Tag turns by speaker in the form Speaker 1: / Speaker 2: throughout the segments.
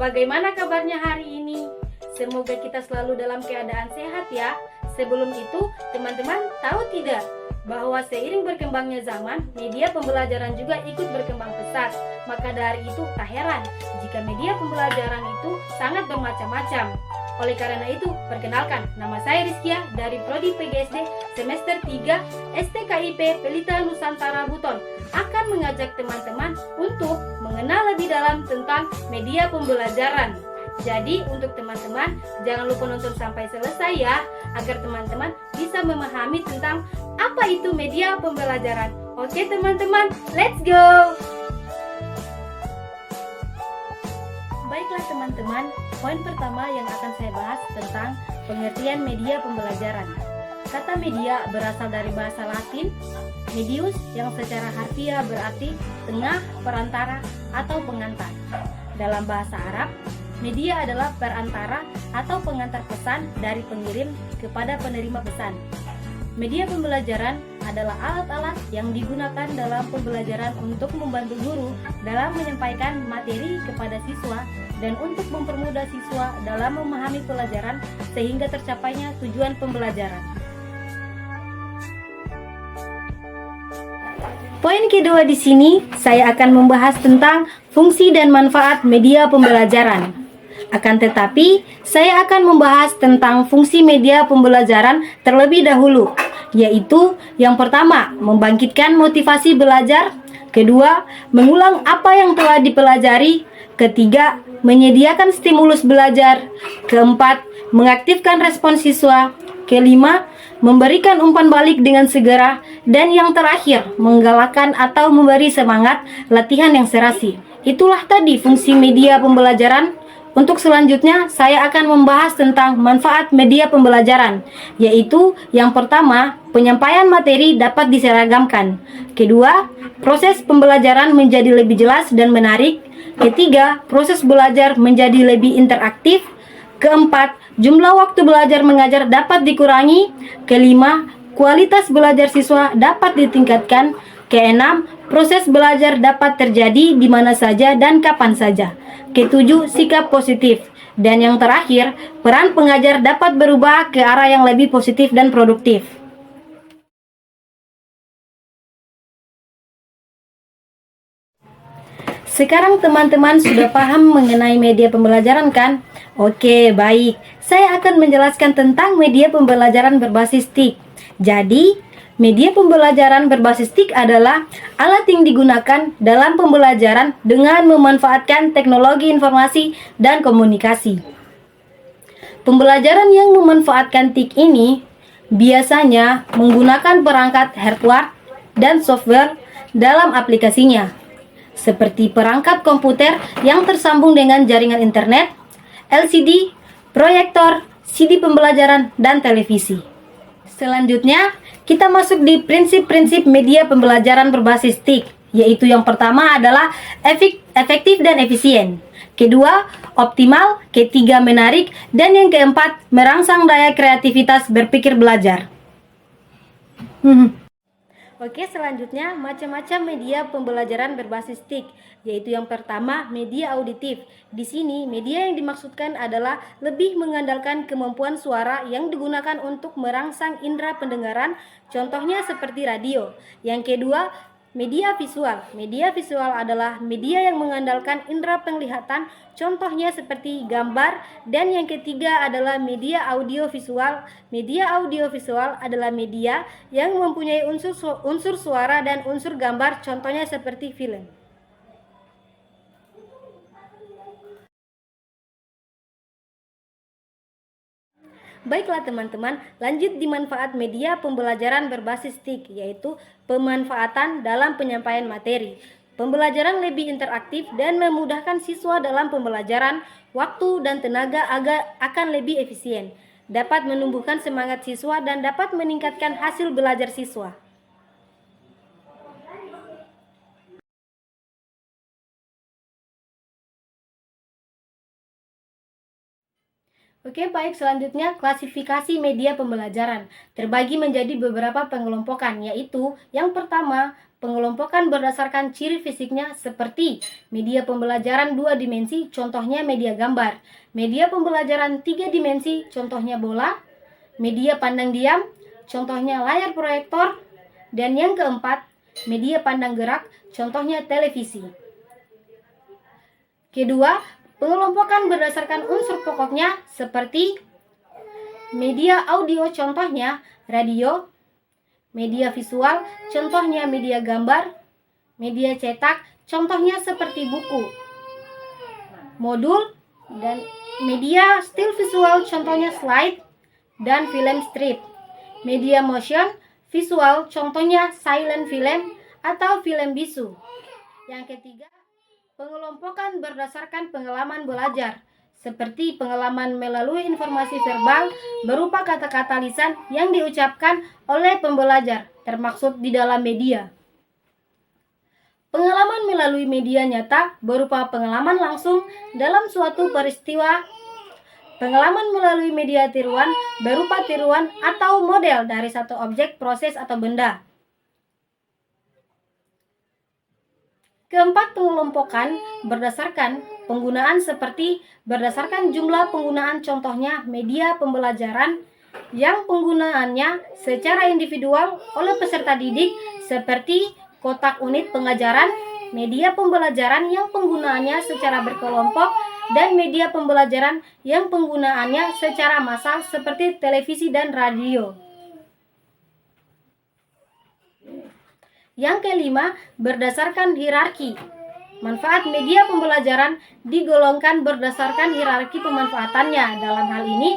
Speaker 1: bagaimana kabarnya hari ini? Semoga kita selalu dalam keadaan sehat ya. Sebelum itu, teman-teman tahu tidak bahwa seiring berkembangnya zaman, media pembelajaran juga ikut berkembang pesat. Maka dari itu tak heran jika media pembelajaran itu sangat bermacam-macam. Oleh karena itu, perkenalkan, nama saya Rizkia dari Prodi PGSD semester 3 STKIP Pelita Nusantara Buton akan mengajak teman-teman untuk mengenal lebih dalam tentang media pembelajaran. Jadi untuk teman-teman jangan lupa nonton sampai selesai ya, agar teman-teman bisa memahami tentang apa itu media pembelajaran. Oke teman-teman, let's go! Baiklah teman-teman, poin pertama yang akan saya bahas tentang pengertian media pembelajaran. Kata media berasal dari bahasa Latin, medius, yang secara harfiah berarti tengah, perantara, atau pengantar. Dalam bahasa Arab, media adalah perantara atau pengantar pesan dari pengirim kepada penerima pesan. Media pembelajaran adalah alat-alat yang digunakan dalam pembelajaran untuk membantu guru dalam menyampaikan materi kepada siswa dan untuk mempermudah siswa dalam memahami pelajaran sehingga tercapainya tujuan pembelajaran. Poin kedua di sini, saya akan membahas tentang fungsi dan manfaat media pembelajaran. Akan tetapi, saya akan membahas tentang fungsi media pembelajaran terlebih dahulu, yaitu yang pertama, membangkitkan motivasi belajar, kedua, mengulang apa yang telah dipelajari, ketiga, menyediakan stimulus belajar, keempat, mengaktifkan respons siswa, kelima, memberikan umpan balik dengan segera, dan yang terakhir, menggalakkan atau memberi semangat latihan yang serasi. Itulah tadi fungsi media pembelajaran. Untuk selanjutnya, saya akan membahas tentang manfaat media pembelajaran, yaitu yang pertama, penyampaian materi dapat diseragamkan. Kedua, proses pembelajaran menjadi lebih jelas dan menarik. Ketiga, proses belajar menjadi lebih interaktif. Keempat, jumlah waktu belajar mengajar dapat dikurangi. Kelima, kualitas belajar siswa dapat ditingkatkan. Keenam, proses belajar dapat terjadi di mana saja dan kapan saja. Ketujuh, sikap positif. Dan yang terakhir, peran pengajar dapat berubah ke arah yang lebih positif dan produktif. Sekarang teman-teman sudah paham mengenai media pembelajaran kan? Oke, baik. Saya akan menjelaskan tentang media pembelajaran berbasis TIK. Jadi, media pembelajaran berbasis TIK adalah alat yang digunakan dalam pembelajaran dengan memanfaatkan teknologi informasi dan komunikasi. Pembelajaran yang memanfaatkan TIK ini biasanya menggunakan perangkat hardware dan software dalam aplikasinya, seperti perangkat komputer yang tersambung dengan jaringan internet, LCD, proyektor, CD pembelajaran, dan televisi. Selanjutnya, kita masuk di prinsip-prinsip media pembelajaran berbasis TIK, yaitu yang pertama adalah efektif dan efisien. Kedua, optimal. Ketiga, menarik. Dan yang keempat, merangsang daya kreativitas berpikir belajar. Oke, selanjutnya macam-macam media pembelajaran berbasis TIK, yaitu yang pertama media auditif. Di sini media yang dimaksudkan adalah lebih mengandalkan kemampuan suara yang digunakan untuk merangsang indera pendengaran, contohnya seperti radio. Yang kedua, media visual. Media visual adalah media yang mengandalkan indera penglihatan, contohnya seperti gambar. Dan yang ketiga adalah media audiovisual. Media audiovisual adalah media yang mempunyai unsur suara dan unsur gambar, contohnya seperti film. Baiklah teman-teman, lanjut di manfaat media pembelajaran berbasis TIK, yaitu pemanfaatan dalam penyampaian materi. Pembelajaran lebih interaktif dan memudahkan siswa dalam pembelajaran, waktu dan tenaga akan lebih efisien, dapat menumbuhkan semangat siswa dan dapat meningkatkan hasil belajar siswa. Oke, baik, selanjutnya klasifikasi media pembelajaran terbagi menjadi beberapa pengelompokan, yaitu yang pertama, pengelompokan berdasarkan ciri fisiknya seperti media pembelajaran 2 dimensi, contohnya media gambar, media pembelajaran 3 dimensi, contohnya bola, media pandang diam, contohnya layar proyektor, dan yang keempat, media pandang gerak, contohnya televisi. Kedua, pengelompokan berdasarkan unsur pokoknya seperti media audio, contohnya radio, media visual, contohnya media gambar, media cetak, contohnya seperti buku, modul, dan media still visual, contohnya slide, dan film strip, media motion visual, contohnya silent film atau film bisu. Yang ketiga, pengelompokan berdasarkan pengalaman belajar, seperti pengalaman melalui informasi verbal berupa kata-kata lisan yang diucapkan oleh pembelajar, termaksud di dalam media. Pengalaman melalui media nyata berupa pengalaman langsung dalam suatu peristiwa. Pengalaman melalui media tiruan berupa tiruan atau model dari satu objek, proses, atau benda. Keempat, pengelompokan berdasarkan penggunaan seperti berdasarkan jumlah penggunaan, contohnya media pembelajaran yang penggunaannya secara individual oleh peserta didik seperti kotak unit pengajaran, media pembelajaran yang penggunaannya secara berkelompok, dan media pembelajaran yang penggunaannya secara massal seperti televisi dan radio. Yang kelima, berdasarkan hierarki. Manfaat media pembelajaran digolongkan berdasarkan hierarki pemanfaatannya. Dalam hal ini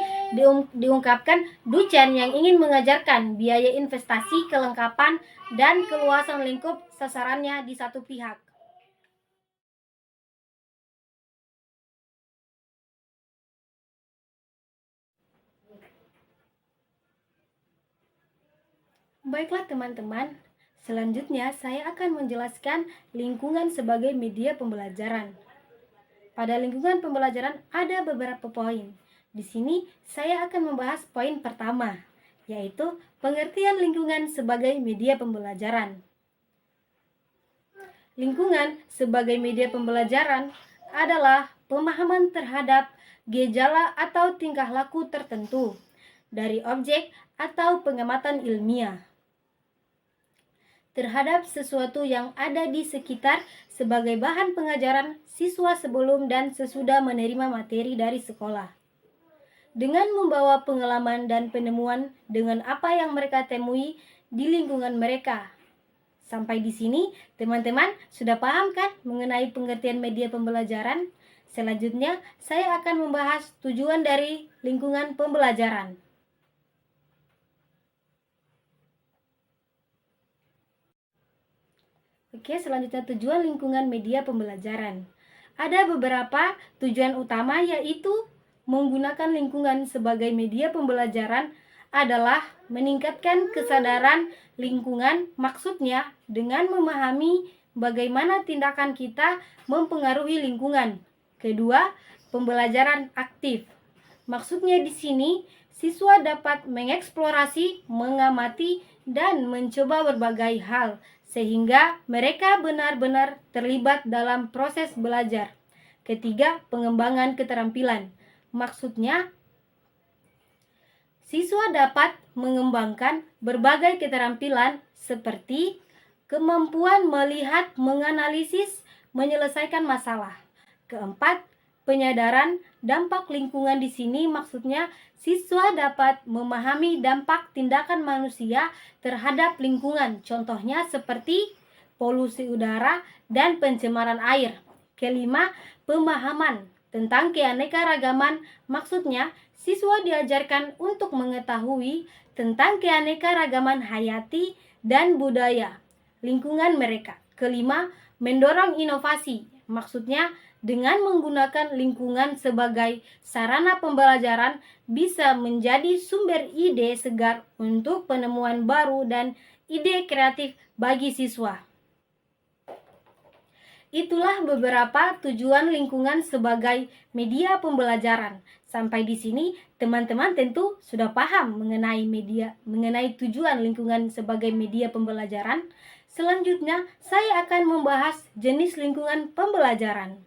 Speaker 1: diungkapkan dosen yang ingin mengajarkan, biaya investasi, kelengkapan, dan keluasan lingkup sasarannya di satu pihak. Baiklah teman-teman, selanjutnya saya akan menjelaskan lingkungan sebagai media pembelajaran. Pada lingkungan pembelajaran ada beberapa poin. Di sini saya akan membahas poin pertama, yaitu pengertian lingkungan sebagai media pembelajaran. Lingkungan sebagai media pembelajaran adalah pemahaman terhadap gejala atau tingkah laku tertentu dari objek atau pengamatan ilmiah terhadap sesuatu yang ada di sekitar sebagai bahan pengajaran siswa sebelum dan sesudah menerima materi dari sekolah. Dengan membawa pengalaman dan penemuan dengan apa yang mereka temui di lingkungan mereka. Sampai di sini, teman-teman sudah paham kan mengenai pengertian media pembelajaran? Selanjutnya, saya akan membahas tujuan dari lingkungan pembelajaran. Oke, selanjutnya tujuan lingkungan media pembelajaran. Ada beberapa tujuan utama, yaitu menggunakan lingkungan sebagai media pembelajaran adalah meningkatkan kesadaran lingkungan, maksudnya dengan memahami bagaimana tindakan kita mempengaruhi lingkungan. Kedua, pembelajaran aktif. Maksudnya di sini siswa dapat mengeksplorasi, mengamati, dan mencoba berbagai hal sehingga mereka benar-benar terlibat dalam proses belajar. Ketiga, pengembangan keterampilan. Maksudnya, siswa dapat mengembangkan berbagai keterampilan seperti kemampuan melihat, menganalisis, menyelesaikan masalah. Keempat, penyadaran dampak lingkungan. Di sini maksudnya siswa dapat memahami dampak tindakan manusia terhadap lingkungan, contohnya seperti polusi udara dan pencemaran air. Kelima, pemahaman tentang keanekaragaman, maksudnya siswa diajarkan untuk mengetahui tentang keanekaragaman hayati dan budaya lingkungan mereka. Kelima, mendorong inovasi, maksudnya dengan menggunakan lingkungan sebagai sarana pembelajaran bisa menjadi sumber ide segar untuk penemuan baru dan ide kreatif bagi siswa. Itulah beberapa tujuan lingkungan sebagai media pembelajaran. Sampai di sini, teman-teman tentu sudah paham mengenai tujuan lingkungan sebagai media pembelajaran. Selanjutnya, saya akan membahas jenis lingkungan pembelajaran.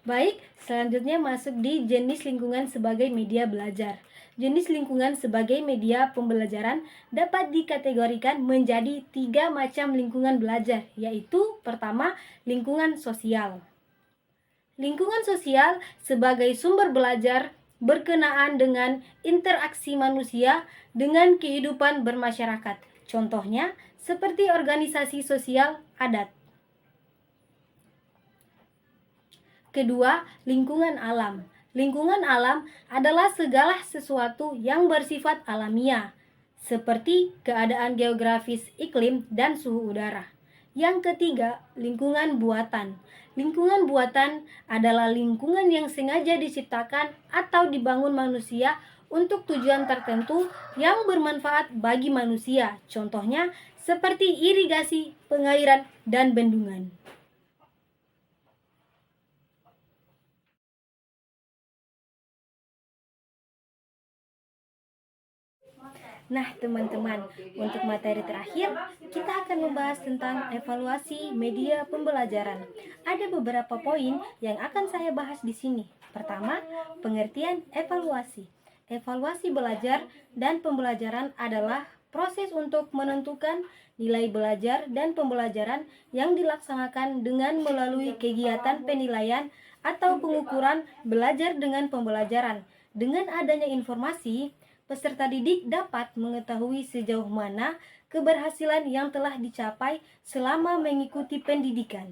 Speaker 1: Baik, selanjutnya masuk di jenis lingkungan sebagai media belajar. Jenis lingkungan sebagai media pembelajaran dapat dikategorikan menjadi 3 macam lingkungan belajar, yaitu pertama, lingkungan sosial. Lingkungan sosial sebagai sumber belajar berkenaan dengan interaksi manusia dengan kehidupan bermasyarakat. Contohnya, seperti organisasi sosial adat. Kedua, lingkungan alam. Lingkungan alam adalah segala sesuatu yang bersifat alamiah, seperti keadaan geografis iklim dan suhu udara. Yang ketiga, lingkungan buatan. Lingkungan buatan adalah lingkungan yang sengaja diciptakan atau dibangun manusia untuk tujuan tertentu yang bermanfaat bagi manusia. Contohnya, seperti irigasi, pengairan, dan bendungan. Nah, teman-teman, untuk materi terakhir, kita akan membahas tentang evaluasi media pembelajaran. Ada beberapa poin yang akan saya bahas di sini. Pertama, pengertian evaluasi. Evaluasi belajar dan pembelajaran adalah proses untuk menentukan nilai belajar dan pembelajaran yang dilaksanakan dengan melalui kegiatan penilaian atau pengukuran belajar dengan pembelajaran. Dengan adanya informasi, peserta didik dapat mengetahui sejauh mana keberhasilan yang telah dicapai selama mengikuti pendidikan.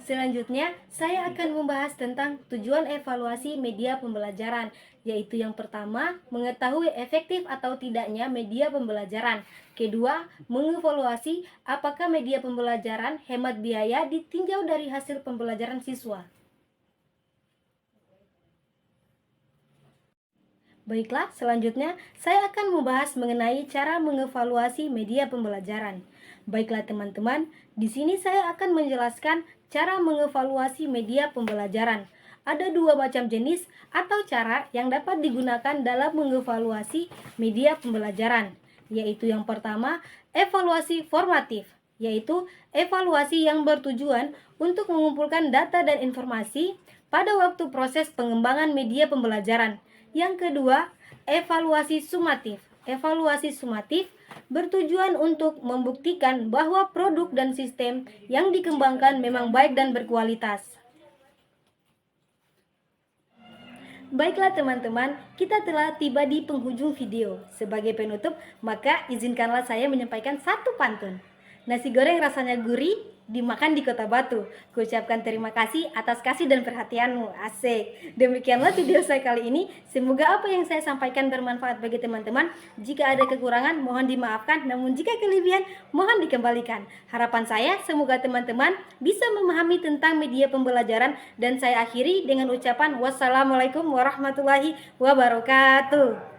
Speaker 1: Selanjutnya, saya akan membahas tentang tujuan evaluasi media pembelajaran, yaitu yang pertama, mengetahui efektif atau tidaknya media pembelajaran. Kedua, mengevaluasi apakah media pembelajaran hemat biaya ditinjau dari hasil pembelajaran siswa. Baiklah, selanjutnya saya akan membahas mengenai cara mengevaluasi media pembelajaran. Baiklah teman-teman, di sini saya akan menjelaskan cara mengevaluasi media pembelajaran. Ada 2 macam jenis atau cara yang dapat digunakan dalam mengevaluasi media pembelajaran, yaitu yang pertama, evaluasi formatif, yaitu evaluasi yang bertujuan untuk mengumpulkan data dan informasi pada waktu proses pengembangan media pembelajaran. Yang kedua, evaluasi sumatif. Evaluasi sumatif bertujuan untuk membuktikan bahwa produk dan sistem yang dikembangkan memang baik dan berkualitas. Baiklah teman-teman, kita telah tiba di penghujung video. Sebagai penutup, maka izinkanlah saya menyampaikan satu pantun. Nasi goreng rasanya gurih, dimakan di Kota Batu. Kuucapkan terima kasih atas kasih dan perhatianmu. Asik. Demikianlah video saya kali ini. Semoga apa yang saya sampaikan bermanfaat bagi teman-teman. Jika ada kekurangan, mohon dimaafkan. Namun jika kelebihan, mohon dikembalikan. Harapan saya, semoga teman-teman bisa memahami tentang media pembelajaran. Dan saya akhiri dengan ucapan wassalamualaikum warahmatullahi wabarakatuh.